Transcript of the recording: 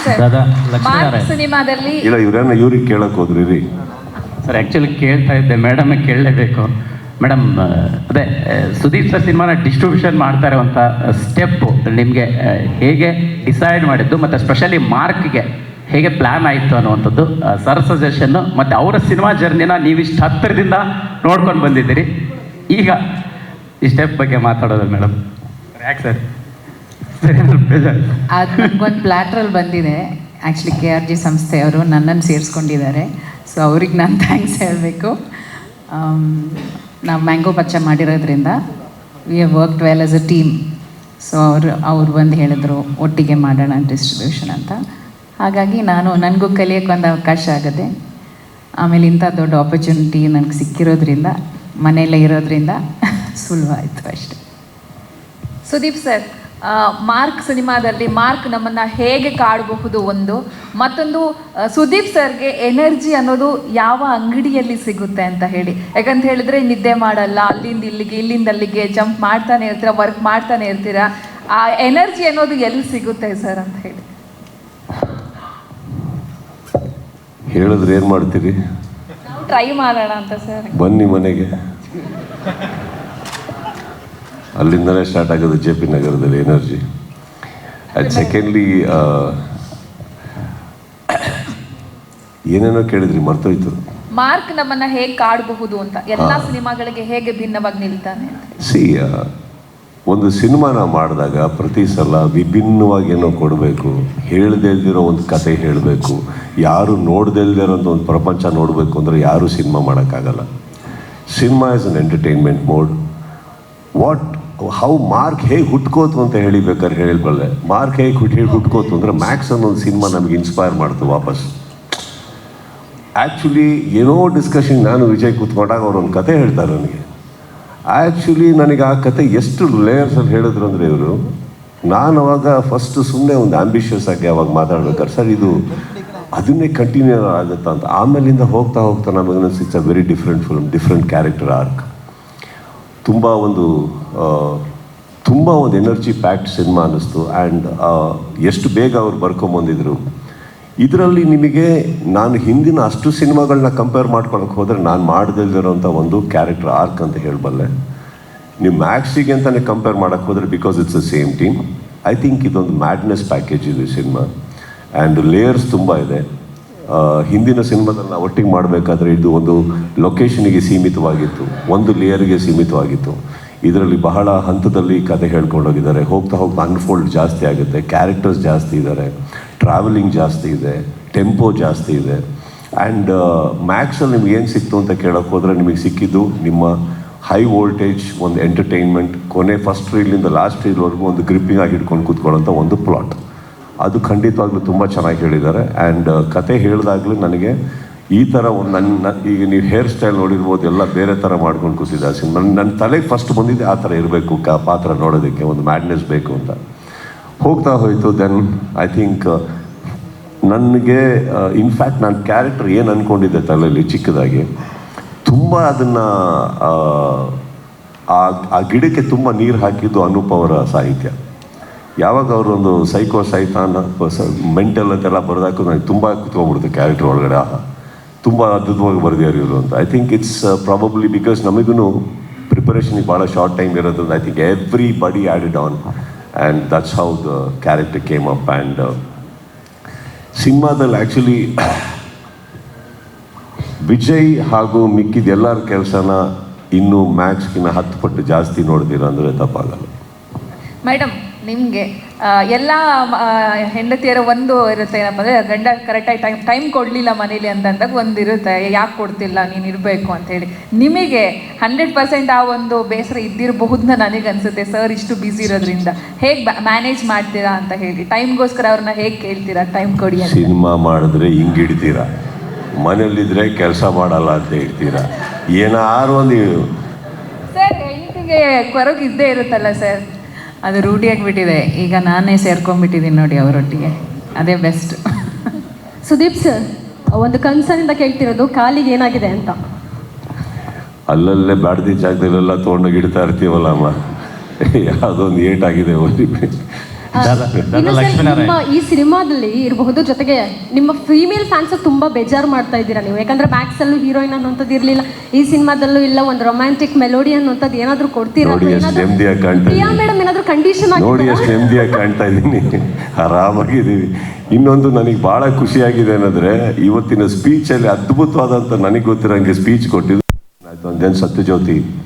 Sir, ದಾದಾ Lakshmi mark Narayan ಸಿನಿಮಾದಲ್ಲಿ ಇಲ್ಲ ಇವ್ರಿಗೆ ಕೇಳಕ್ ಹೋದ್ರಿ ರೀ. ಸರ್ ಆ್ಯಕ್ಚುಲಿ ಕೇಳ್ತಾ ಇದ್ದೆ, ಮೇಡಮ್ ಕೇಳಲೇಬೇಕು. ಮೇಡಮ್ ಅದೇ ಸುದೀಪ್ ಸರ್ ಸಿನಿಮಾನ ಡಿಸ್ಟ್ರಿಬ್ಯೂಷನ್ ಮಾಡ್ತಾರೆ ಅಂತ ಸ್ಟೆಪ್ಪು ನಿಮಗೆ ಹೇಗೆ ಡಿಸೈಡ್ ಮಾಡಿದ್ದು, ಮತ್ತು ಸ್ಪೆಷಲಿ ಮಾರ್ಕ್ಗೆ ಹೇಗೆ ಪ್ಲ್ಯಾನ್ ಆಯಿತು ಅನ್ನುವಂಥದ್ದು ಸರ್ ಸಜೆಷನ್ನು, ಮತ್ತು ಅವರ ಸಿನಿಮಾ ಜರ್ನಿನ ನೀವಿಷ್ಟು ಹತ್ತಿರದಿಂದ ನೋಡ್ಕೊಂಡು ಬಂದಿದ್ದೀರಿ. ಈಗ ಈ ಸ್ಟೆಪ್ ಬಗ್ಗೆ ಮಾತಾಡೋದು ಮೇಡಮ್. ಯಾಕೆ ಸರ್ ಸರಿ ಬೇಜಾರು? ಅದು ನನಗೊಂದು ಪ್ಲ್ಯಾಟ್ರಲ್ಲಿ ಬಂದಿದೆ. ಆ್ಯಕ್ಚುಲಿ KRG ಸಂಸ್ಥೆಯವರು ನನ್ನನ್ನು ಸೇರಿಸ್ಕೊಂಡಿದ್ದಾರೆ. ಸೊ ಅವ್ರಿಗೆ ನಾನು ಥ್ಯಾಂಕ್ಸ್ ಹೇಳಬೇಕು. ನಾವು ಮ್ಯಾಂಗೋ ಪಚ್ಚ ಮಾಡಿರೋದ್ರಿಂದ we have worked well as a team. So ಅವ್ರು ಬಂದು ಹೇಳಿದ್ರು ಒಟ್ಟಿಗೆ ಮಾಡೋಣ ಡಿಸ್ಟ್ರಿಬ್ಯೂಷನ್ ಅಂತ. ಹಾಗಾಗಿ ನನಗೂ ಕಲಿಯೋಕ್ಕೆ ಒಂದು ಅವಕಾಶ ಆಗುತ್ತೆ. ಆಮೇಲೆ ಇಂಥ ದೊಡ್ಡ ಆಪರ್ಚುನಿಟಿ ನನಗೆ ಸಿಕ್ಕಿರೋದ್ರಿಂದ, ಮನೆಯಲ್ಲೇ ಇರೋದ್ರಿಂದ ಸುಲಭ ಆಯಿತು ಅಷ್ಟೆ. ಸುದೀಪ್ ಸರ್, ಮಾರ್ಕ್ ಸಿನಿಮಾದಲ್ಲಿ ಮಾರ್ಕ್ ನಮ್ಮನ್ನು ಹೇಗೆ ಕಾಡಬಹುದು ಒಂದು, ಮತ್ತೊಂದು ಸುದೀಪ್ ಸರ್ಗೆ ಎನರ್ಜಿ ಅನ್ನೋದು ಯಾವ ಅಂಗಡಿಯಲ್ಲಿ ಸಿಗುತ್ತೆ ಅಂತ ಹೇಳಿ. ಯಾಕಂತ ಹೇಳಿದ್ರೆ ನಿದ್ದೆ ಮಾಡಲ್ಲ, ಅಲ್ಲಿಂದ ಇಲ್ಲಿಗೆ ಇಲ್ಲಿಂದ ಅಲ್ಲಿಗೆ ಜಂಪ್ ಮಾಡ್ತಾನೆ ಇರ್ತೀರ, ವರ್ಕ್ ಮಾಡ್ತಾನೆ ಇರ್ತೀರ. ಆ ಎನರ್ಜಿ ಅನ್ನೋದು ಎಲ್ಲಿ ಸಿಗುತ್ತೆ ಸರ್ ಅಂತ ಹೇಳಿ ಹೇಳಿದ್ರೆ ಏನು ಮಾಡ್ತೀರಿ? ನಾವು ಟ್ರೈ ಮಾಡೋಣ ಅಂತ ಸರ್. ಬನ್ನಿ ಮನೆಗೆ. ಅಲ್ಲಿಂದಲೇ ಸ್ಟಾರ್ಟ್ ಆಗೋದು JP ನಗರದಲ್ಲಿ ಎನರ್ಜಿ. ಆ್ಯಂಡ್ ಸೆಕೆಂಡ್ಲಿ ಏನೇನೋ ಕೇಳಿದ್ರಿ, ಮರ್ತೋಯ್ತು. ಮಾರ್ಕ್ ನಮ್ಮನ್ನ ಹೇಗೆ ಕಾಡಬಹುದು ಅಂತ, ಎಲ್ಲ ಸಿನಿಮಾಗಳಿಗೆ ಹೇಗೆ ಭಿನ್ನವಾಗಿ ನಿಲ್ತಾನೆ ಅಂತ. ಸಿ ಒಂದು ಸಿನಿಮಾನ ಮಾಡಿದಾಗ ಪ್ರತಿ ಸಲ ವಿಭಿನ್ನವಾಗಿ ಏನೋ ಕೊಡಬೇಕು, ಹೇಳ್ದೇ ಇಲ್ದಿರೋ ಒಂದು ಕತೆ ಹೇಳಬೇಕು, ಯಾರು ನೋಡ್ದೇ ಇಲ್ದಿರೋಂಥ ಒಂದು ಪ್ರಪಂಚ ನೋಡಬೇಕು ಅಂದರೆ ಯಾರೂ ಸಿನಿಮಾ ಮಾಡೋಕ್ಕಾಗಲ್ಲ. Cinema is an entertainment mode. How mark ಹೇಗೆ ಹುಟ್ಕೋತು ಅಂತ ಹೇಳಿಬೇಕಾದ್ರೆ ಹೇಳಿಬಲ್ಲೆ. ಮಾರ್ಕ್ ಹೇಗೆ ಹುಟ್ಕೋತು ಅಂದರೆ ಮ್ಯಾಕ್ಸ್ ಅನ್ನೋ ಒಂದು ಸಿನಿಮಾ ನಮಗೆ ಇನ್ಸ್ಪೈರ್ ಮಾಡ್ತು ವಾಪಸ್. ಆ್ಯಕ್ಚುಲಿ ಏನೋ ಡಿಸ್ಕಷನ್ ನಾನು ವಿಜಯ್ ಕೂತ್ಕೊಂಡಾಗ ಅವ್ರೊಂದು ಕತೆ ಹೇಳ್ತಾರೆ ನನಗೆ. ಆ್ಯಕ್ಚುಲಿ ನನಗೆ ಆ ಕತೆ ಎಷ್ಟು ಲೇಯರ್ಸಲ್ಲಿ ಹೇಳಿದ್ರು ಅಂದರೆ ಇವರು, ನಾನು ಅವಾಗ ಫಸ್ಟ್ ಸುಮ್ಮನೆ ಒಂದು ಆ್ಯಂಬಿಷಿಯಸ್ ಆಗಿ ಅವಾಗ ಮಾತಾಡ್ಬೇಕಾದ್ರೆ ಸರ್ ಇದು ಅದನ್ನೇ ಕಂಟಿನ್ಯೂ ಆಗುತ್ತಾ ಅಂತ. ಆಮೇಲಿಂದ ಹೋಗ್ತಾ ಹೋಗ್ತಾ ನಮಗೆ ಅನಿಸಿಟ್ಸ್ a very different film, different character arc. ತುಂಬ ಒಂದು ಎನರ್ಜಿ ಪ್ಯಾಕ್ಡ್ ಸಿನಿಮಾ ಅನ್ನಿಸ್ತು. ಆ್ಯಂಡ್ ಎಷ್ಟು ಬೇಗ ಅವ್ರು ಬರ್ಕೊಂಬಂದಿದ್ರು. ಇದರಲ್ಲಿ ನಿಮಗೆ ನಾನು ಹಿಂದಿನ ಅಷ್ಟು ಸಿನಿಮಾಗಳನ್ನ ಕಂಪೇರ್ ಮಾಡ್ಕೊಳಕ್ಕೆ ಹೋದರೆ ನಾನು ಮಾಡದಿಲ್ದಿರೋಂಥ ಒಂದು ಕ್ಯಾರೆಕ್ಟರ್ ಆರ್ಕ್ ಅಂತ ಹೇಳಬಲ್ಲೆ. ನೀವು ಮ್ಯಾಕ್ಸಿಗೆ ಅಂತಲೇ ಕಂಪೇರ್ ಮಾಡೋಕ್ಕೆ ಹೋದರೆ because it's the same team. I think ಇದೊಂದು ಮ್ಯಾಡ್ನೆಸ್ ಪ್ಯಾಕೇಜ್ ಇದು ಸಿನಿಮಾ. ಆ್ಯಂಡ್ ಲೇಯರ್ಸ್ ತುಂಬ ಇದೆ. ಹಿಂದಿನ ಸಿನಿಮಾದಲ್ಲಿ ನಾವು ಒಟ್ಟಿಗೆ ಮಾಡಬೇಕಾದ್ರೆ ಇದು ಒಂದು ಲೊಕೇಶನಿಗೆ ಸೀಮಿತವಾಗಿತ್ತು, ಒಂದು ಲೇಯರ್ಗೆ ಸೀಮಿತವಾಗಿತ್ತು. ಇದರಲ್ಲಿ ಬಹಳ ಹಂತದಲ್ಲಿ ಕತೆ ಹೇಳ್ಕೊಂಡೋಗಿದ್ದಾರೆ. ಹೋಗ್ತಾ ಹೋಗ್ತಾ ಅನ್ಫೋಲ್ಡ್ ಜಾಸ್ತಿ ಆಗುತ್ತೆ, ಕ್ಯಾರೆಕ್ಟರ್ಸ್ ಜಾಸ್ತಿ ಇದ್ದಾರೆ, ಟ್ರಾವೆಲಿಂಗ್ ಜಾಸ್ತಿ ಇದೆ, ಟೆಂಪೋ ಜಾಸ್ತಿ ಇದೆ. ಆ್ಯಂಡ್ ಮ್ಯಾಕ್ಸಲ್ಲಿ ನಿಮ್ಗೆ ಏನು ಸಿಕ್ತು ಅಂತ ಕೇಳೋಕ್ಕೆ ಹೋದರೆ ನಿಮಗೆ ಸಿಕ್ಕಿದ್ದು ನಿಮ್ಮ ಹೈ ವೋಲ್ಟೇಜ್ ಒಂದು ಎಂಟರ್ಟೈನ್ಮೆಂಟ್, ಕೊನೆ ಫಸ್ಟ್ ರೀಲಿಂದ ಲಾಸ್ಟ್ ರೀಲ್ವರೆಗೂ ಒಂದು ಗ್ರಿಪ್ಪಿಂಗ್ ಆಗಿ ಹಿಡ್ಕೊಂಡು ಕೂತ್ಕೊಳ್ಳೋಂಥ ಒಂದು ಪ್ಲಾಟ್. ಅದು ಖಂಡಿತವಾಗ್ಲೂ ತುಂಬ ಚೆನ್ನಾಗಿ ಹೇಳಿದ್ದಾರೆ. ಆ್ಯಂಡ್ ಕತೆ ಹೇಳಿದಾಗಲೂ ನನಗೆ ಈ ಥರ ಒಂದು ಈಗ ನೀವು ಹೇರ್ ಸ್ಟೈಲ್ ನೋಡಿರ್ಬೋದು, ಎಲ್ಲ ಬೇರೆ ಥರ ಮಾಡ್ಕೊಂಡು ಕೂತಿದ್ದೆ ಸಿನಿಮಾ. ನನ್ನ ತಲೆಗೆ ಫಸ್ಟ್ ಬಂದಿದ್ದೆ ಆ ಥರ ಇರಬೇಕು ಪಾತ್ರ ನೋಡೋದಕ್ಕೆ, ಒಂದು ಮ್ಯಾಡ್ನೆಸ್ ಬೇಕು ಅಂತ. ಹೋಗ್ತಾ ಹೋಯಿತು. ದೆನ್ ಐ ಥಿಂಕ್ ನನಗೆ ಇನ್ಫ್ಯಾಕ್ಟ್ ನಾನು ಕ್ಯಾರೆಕ್ಟರ್ ಏನು ಅಂದ್ಕೊಂಡಿದ್ದೆ ತಲೆಯಲ್ಲಿ ಚಿಕ್ಕದಾಗಿ, ತುಂಬ ಅದನ್ನು ಆ ಗಿಡಕ್ಕೆ ತುಂಬ ನೀರು ಹಾಕಿದ್ದು ಅನೂಪ್ ಅವರ ಸಾಹಿತ್ಯ. ಯಾವಾಗ ಅವರು ಒಂದು ಸೈಕೋ ಸೈತಾನ್ ಮೆಂಟಲ್ ಅಂತೆಲ್ಲ ಬರೆದಾಕು ನನಗೆ ತುಂಬ ಕುತ್ಕೊಂಡ್ಬಿಡ್ತು ಕ್ಯಾರೆಕ್ಟರ್ ಒಳಗಡೆ. ತುಂಬ ಅದ್ಭುತವಾಗಿ ಬರೆದಿದ್ದಾರೆ ಇವರು ಅಂತ. I think it's probably because ನಮಗೂ ಪ್ರಿಪರೇಷನಿಗೆ ಭಾಳ ಶಾರ್ಟ್ ಟೈಮ್ ಇರೋದ್ರಿಂದ I think everybody added on and that's how the character came up. And ಸಿನಿಮಾದಲ್ಲಿ ಆ್ಯಕ್ಚುಲಿ ವಿಜಯ್ ಹಾಗೂ ಮಿಕ್ಕಿದ ಎಲ್ಲರ ಕೆಲಸನ ಇನ್ನೂ ಮ್ಯಾಕ್ಸ್ಗಿನ್ನ 10 ಪಟ್ಟು ಜಾಸ್ತಿ ನೋಡ್ತೀರ ಅಂದರೆ ತಪ್ಪಾಗಲ್ಲ. ಮೇಡಮ್, ನಿಮಗೆ ಎಲ್ಲ ಹೆಂಡತಿಯರ ಒಂದು ಇರುತ್ತೆ, ಏನಪ್ಪ ಅಂದರೆ ಗಂಡ ಕರೆಕ್ಟಾಗಿ ಟೈಮ್ ಕೊಡಲಿಲ್ಲ ಮನೇಲಿ ಅಂತಂದಾಗ ಒಂದು ಇರುತ್ತೆ, ಯಾಕೆ ಕೊಡ್ತಿಲ್ಲ ನೀನು ಇರಬೇಕು ಅಂಥೇಳಿ. ನಿಮಗೆ 100% ಆ ಒಂದು ಬೇಸರ ಇದ್ದಿರಬಹುದನ್ನ ನನಗನ್ಸುತ್ತೆ ಸರ್, ಇಷ್ಟು ಬ್ಯುಸಿ ಇರೋದ್ರಿಂದ. ಹೇಗೆ ಮ್ಯಾನೇಜ್ ಮಾಡ್ತೀರಾ ಅಂತ ಹೇಳಿ, ಟೈಮ್ಗೋಸ್ಕರ ಅವ್ರನ್ನ ಹೇಗೆ ಕೇಳ್ತೀರಾ ಟೈಮ್ ಕೊಡಿ ಅಂತ? ಸಿನಿಮಾ ಮಾಡಿದ್ರೆ ಹಿಂಗೆ ಹಿಡ್ತೀರಾ, ಮನೇಲಿದ್ರೆ ಕೆಲಸ ಮಾಡಲ್ಲ ಅಂತ ಹೇಳ್ತೀರಾ, ಏನಾರು ಒಂದು ಸರ್ ಹೆಂಡತಿಗೆ ಕೊರಗು ಇದ್ದೇ ಇರುತ್ತಲ್ಲ ಸರ್. ಅದು ರೂಢಿಯಾಗಿಬಿಟ್ಟಿದೆ. ಈಗ ನಾನೇ ಸೇರ್ಕೊಂಡ್ಬಿಟ್ಟಿದ್ದೀನಿ ನೋಡಿ ಅವರೊಟ್ಟಿಗೆ, ಅದೇ ಬೆಸ್ಟ್. ಸುದೀಪ್ ಸರ್, ಒಂದು ಕನ್ಸರ್ನಿಂದ ಕೇಳ್ತಿರೋದು, ಕಾಲಿಗೆ ಏನಾಗಿದೆ ಅಂತ. ಅಲ್ಲಲ್ಲೇ ಬ್ಯಾಡ್ದಿ ಜಾಗದಲ್ಲೆಲ್ಲ ತೊಗೊಂಡೋಗಿ ಇಡ್ತಾ ಇರ್ತೀವಲ್ಲ ಅಮ್ಮ, ಯಾವುದೊಂದು ಏಟಾಗಿದೆ ಇನ್ನು ಸರ್, ನಿಮ್ಮ ಈ ಸಿನಿಮಾದಲ್ಲಿ ಇರಬಹುದು, ಜೊತೆಗೆ ನಿಮ್ಮ ಫೀಮೇಲ್ ಫ್ಯಾನ್ಸ್ ತುಂಬಾ ಬೇಜಾರು ಮಾಡ್ತಾ ಇದ್ದೀರಾ ನೀವು. ಯಾಕಂದ್ರೆ ಮ್ಯಾಕ್ಸ್ ಅಲ್ಲೂ ಹೀರೋಯಿನ್ ಅನ್ನೋಂಥದ್ದು ಇರಲಿಲ್ಲ, ಈ ಸಿನಿಮಾದಲ್ಲೂ ಇಲ್ಲ, ಒಂದು ರೊಮ್ಯಾಂಟಿಕ್ ಮೆಲೋಡಿ ಅನ್ನೋಂಥದ್ದು ಏನಾದರೂ ಕೊಡ್ತೀರಾ? ನೋಡಿ ಎಷ್ಟು ನೆಮ್ಮದಿಯಾಗಿ ಕಾಣ್ತಾ ಪ್ರಿಯಾ ಮೇಡಮ್ ಏನಾದರೂ ಕಂಡೀಷನ್ ನೋಡಿ ಎಷ್ಟು ನೆಮ್ಮದಿಯಾಗಿ ಕಾಣ್ತಾ ಇದ್ದೀನಿ, ಆರಾಮಾಗಿದ್ದೀವಿ. ಇನ್ನೊಂದು ನನಗೆ ಭಾಳ ಖುಷಿಯಾಗಿದೆ ಏನಂದರೆ, ಇವತ್ತಿನ ಸ್ಪೀಚಲ್ಲಿ ಅದ್ಭುತವಾದಂಥ ನನಗೆ ಗೊತ್ತಿರೋಂಗೆ ಸ್ಪೀಚ್ ಕೊಟ್ಟಿದ್ದು ಆಯ್ತು. ಒಂದೇನು ಸತ್ಯಜ್ಯೋತಿ